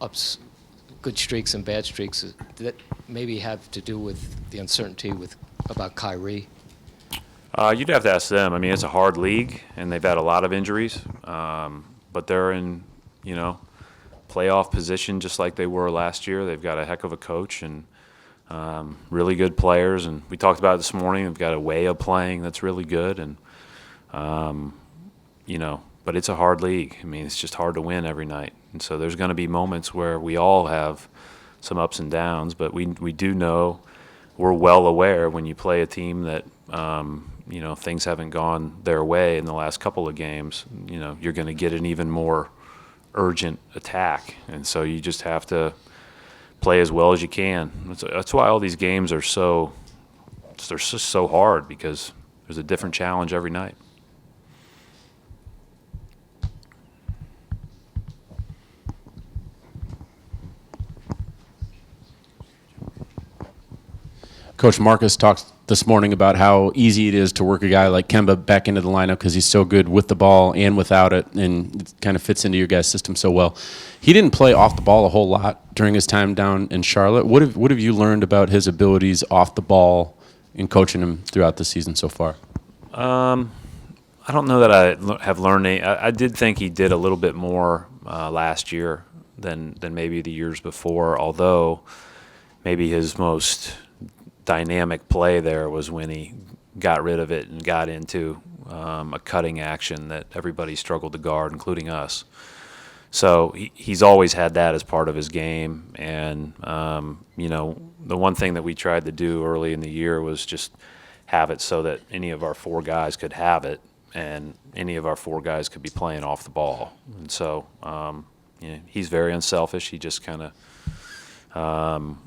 ups, good streaks and bad streaks that maybe have to do with the uncertainty about Kyrie? You'd have to ask them. I mean, it's a hard league, and they've had a lot of injuries, but they're in, playoff position just like they were last year. They've got a heck of a coach and really good players, and we talked about it this morning. They've got a way of playing that's really good, and but it's a hard league. I mean, it's just hard to win every night, and so there's going to be moments where we all have some ups and downs, but we do know, we're well aware when you play a team that things haven't gone their way in the last couple of games, you're going to get an even more urgent attack, and so you just have to play as well as you can. That's why all these games are they're just so hard, because there's a different challenge every night. Coach Marcus talked this morning about how easy it is to work a guy like Kemba back into the lineup because he's so good with the ball and without it, and it kind of fits into your guys' system so well. He didn't play off the ball a whole lot during his time down in Charlotte. What have you learned about his abilities off the ball in coaching him throughout the season so far? I don't know that I have learned any. I did think he did a little bit more last year than maybe the years before, although maybe his most dynamic play there was when he got rid of it and got into a cutting action that everybody struggled to guard, including us. So he's always had that as part of his game. And, the one thing that we tried to do early in the year was just have it so that any of our four guys could have it, and any of our four guys could be playing off the ball. And so he's very unselfish. He just kind of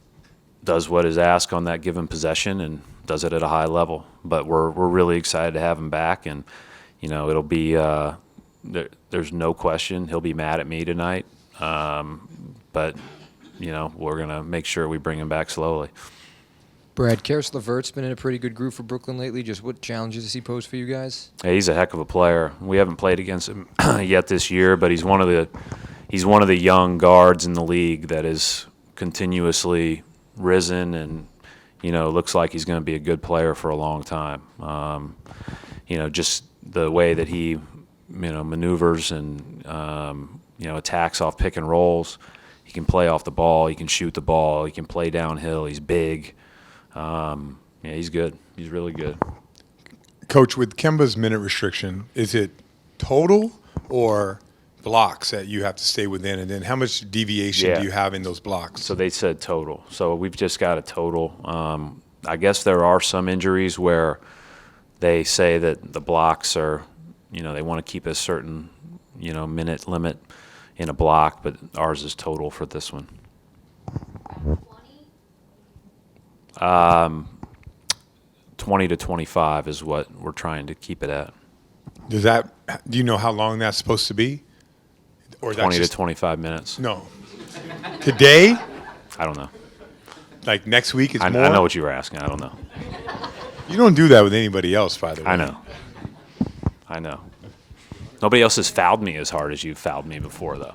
does what is asked on that given possession and does it at a high level. But we're really excited to have him back, and it'll be there's no question he'll be mad at me tonight. But we're gonna make sure we bring him back slowly. Brad, Karis LeVert's been in a pretty good groove for Brooklyn lately. Just what challenges does he pose for you guys? Hey, he's a heck of a player. We haven't played against him yet this year, but he's one of the young guards in the league that is continuously risen, and looks like he's going to be a good player for a long time. Just the way that he maneuvers and attacks off pick and rolls. He can play off the ball, he can shoot the ball, he can play downhill, he's big. He's good. He's really good. Coach, with Kemba's minute restriction, is it total or blocks that you have to stay within, and then how much deviation do you have in those blocks? So they said total. So we've just got a total. I guess there are some injuries where they say that the blocks are, they want to keep a certain, minute limit in a block, but ours is total for this one. 20 to 25 is what we're trying to keep it at. Do you know how long that's supposed to be? Or 20 to 25 minutes. No. Today? I don't know. Like next week is more? I know what you were asking. I don't know. You don't do that with anybody else, by the way. I know. Nobody else has fouled me as hard as you've fouled me before, though.